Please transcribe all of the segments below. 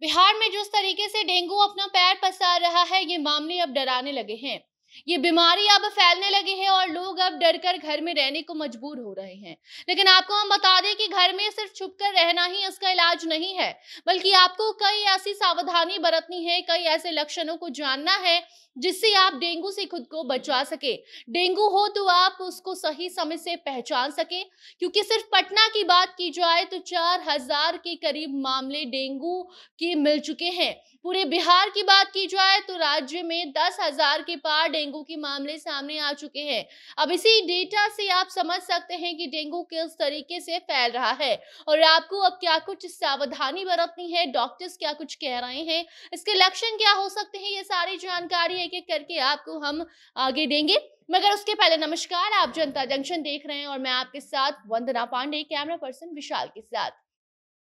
बिहार में जिस तरीके से डेंगू अपना पैर पसार रहा है, ये मामले अब डराने लगे हैं। ये बीमारी अब फैलने लगी है और लोग अब डरकर घर में रहने को मजबूर हो रहे हैं। लेकिन आपको हम बता दें कि घर में सिर्फ छुपकर रहना ही इसका इलाज नहीं है, बल्कि आपको कई ऐसी सावधानी बरतनी है, कई ऐसे लक्षणों को जानना है जिससे आप डेंगू से खुद को बचा सके। डेंगू हो तो आप उसको सही समय से पहचान सके, क्योंकि सिर्फ पटना की बात की जाए तो 4000 के करीब मामले डेंगू के मिल चुके हैं। पूरे बिहार की बात की जाए तो राज्य में 10,000 के पार डेंगू के मामले सामने आ चुके हैं। अब इसी डेटा से आप समझ सकते हैं कि डेंगू किस तरीके से फैल रहा है और आपको अब क्या कुछ सावधानी बरतनी है, डॉक्टर्स क्या कुछ कह रहे हैं, इसके लक्षण क्या हो सकते हैं, ये सारी जानकारी एक एक करके आपको हम आगे देंगे। मगर उसके पहले नमस्कार, आप जनता जंक्शन देख रहे हैं और मैं आपके साथ वंदना पांडे, कैमरा पर्सन विशाल के साथ।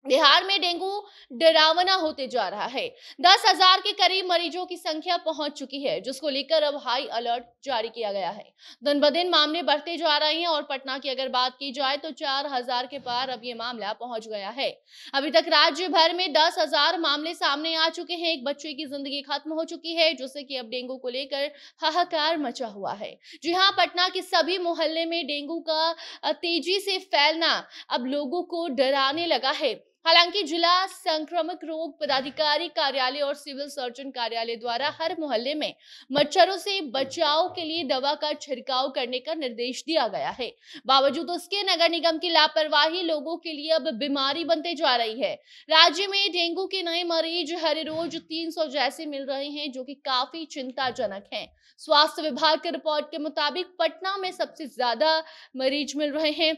बिहार में डेंगू डरावना होते जा रहा है। 10,000 के करीब मरीजों की संख्या पहुंच चुकी है, जिसको लेकर अब हाई अलर्ट जारी किया गया है। दिन ब दिन मामले बढ़ते जा रहे हैं और पटना की अगर बात की जाए तो 4000 के पार अब ये मामला पहुंच गया है। अभी तक राज्य भर में 10,000 मामले सामने आ चुके हैं। एक बच्चे की जिंदगी खत्म हो चुकी है, जिससे कि अब डेंगू को लेकर हाहाकार मचा हुआ है। जी हाँ, पटना के सभी मोहल्ले में डेंगू का तेजी से फैलना अब लोगों को डराने लगा है। हालांकि जिला संक्रामक रोग पदाधिकारी कार्यालय और सिविल सर्जन कार्यालय द्वारा हर मोहल्ले में मच्छरों से बचाव के लिए दवा का छिड़काव करने का निर्देश दिया गया है। बावजूद उसके नगर निगम की लापरवाही लोगों के लिए अब बीमारी बनते जा रही है। राज्य में डेंगू के नए मरीज हर रोज 300 जैसे मिल रहे हैं, जो कि काफी चिंताजनक है। स्वास्थ्य विभाग की रिपोर्ट के मुताबिक पटना में सबसे ज्यादा मरीज मिल रहे हैं।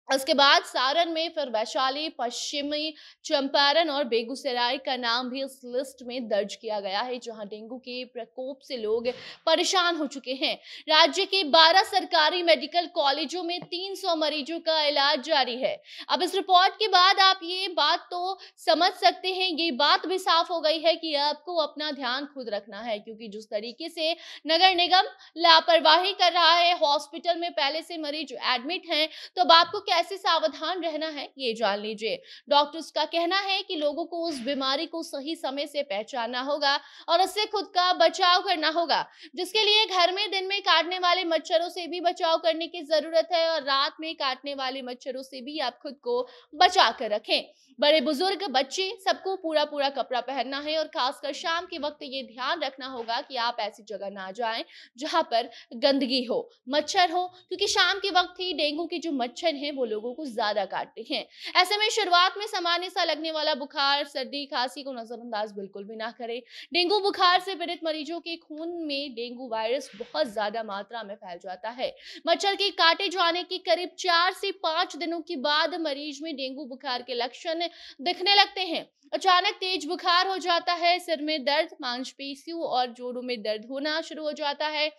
उसके बाद सारण में, फिर वैशाली, पश्चिमी चंपारण और बेगूसराय का नाम भी इस लिस्ट में दर्ज किया गया है, जहां डेंगू के प्रकोप से लोग परेशान हो चुके हैं। राज्य के 12 सरकारी मेडिकल कॉलेजों में 300 मरीजों का इलाज जारी है। अब इस रिपोर्ट के बाद आप ये बात तो समझ सकते हैं, ये बात भी साफ हो गई है कि आपको अपना ध्यान खुद रखना है, क्योंकि जिस तरीके से नगर निगम लापरवाही कर रहा है, हॉस्पिटल में पहले से मरीज एडमिट हैं, तो अब आपको कैसे सावधान रहना है ये जान लीजिए। डॉक्टर्स का कहना है कि लोगों को उस बीमारी को सही समय से पहचानना होगा और उससे खुद का बचाव करना होगा, जिसके लिए घर में दिन में काटने वाले मच्छरों से भी बचाव करने की जरूरत है और रात में काटने वाले मच्छरों से भी आप खुद को बचा कर रखें। बड़े बुजुर्ग, बच्चे, सबको पूरा पूरा कपड़ा पहनना है और खासकर शाम के वक्त ये ध्यान रखना होगा कि आप ऐसी जगह ना जाएं जहां पर गंदगी हो, मच्छर हो, क्योंकि शाम के वक्त ही डेंगू के जो मच्छर हैं वो लोगों को ज्यादा काटते हैं। ऐसे में शुरुआत में सामान्य सा लगने वाला बुखार, सर्दी, खांसी को नजरअंदाज बिल्कुल भी ना करें। डेंगू बुखार से पीड़ित मरीजों के खून में डेंगू वायरस बहुत ज्यादा मात्रा में फैल जाता है। मच्छर के काटे जाने के करीब 4 से 5 दिनों के बाद मरीज में डेंगू बुखार के लक्षण दिखने लगते हैं। अचानक तेज बुखार हो जाता है, सिर में दर्द, मांसपेशियों और जोड़ों में दर्द होना शुरू हो जाता है।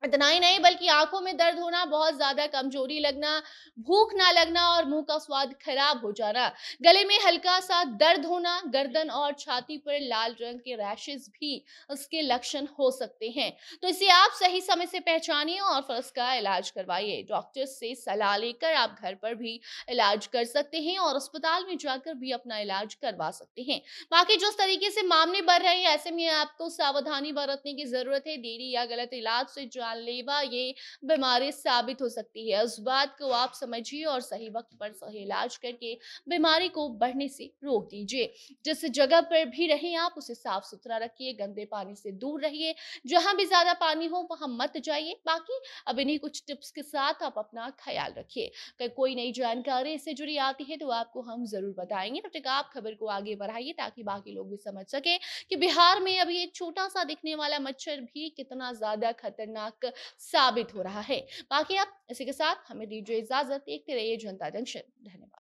इतना ही नहीं बल्कि आंखों में दर्द होना, बहुत ज्यादा कमजोरी लगना, भूख ना लगना और मुंह का स्वाद खराब हो जाना, गले में हल्का सा दर्द होना, गर्दन और छाती पर लाल रंग के रैशेस भी उसके लक्षण हो सकते हैं। तो इसे आप सही समय से पहचानिए और फिर इसका इलाज करवाइए। डॉक्टर से सलाह लेकर आप घर पर भी इलाज कर सकते हैं और अस्पताल में जाकर भी अपना इलाज करवा सकते हैं। बाकी जिस तरीके से मामले बढ़ रहे हैं, ऐसे में आपको सावधानी बरतने की जरूरत है। देरी या गलत इलाज से जानलेवा ये बीमारी साबित हो सकती है। उस बात को आप समझिए और सही वक्त पर सही इलाज करके बीमारी को बढ़ने से रोक दीजिए। जिस जगह पर भी रहें आप उसे साफ सुथरा रखिए, गंदे पानी से दूर रहिए, जहां भी ज्यादा पानी हो वहां मत जाइए। बाकी अब इन्हीं कुछ टिप्स के साथ आप अपना ख्याल रखिए। अगर कोई नई जानकारी इससे जुड़ी आती है तो आपको हम जरूर बताएंगे। तब तक आप खबर को आगे बढ़ाइए ताकि बाकी लोग भी समझ सके कि बिहार में अभी एक छोटा सा दिखने वाला मच्छर भी कितना ज्यादा खतरनाक साबित हो रहा है। बाकी आप इसी के साथ हमें दीजिए इजाजत। देखते रहिए जनता जंक्शन। धन्यवाद।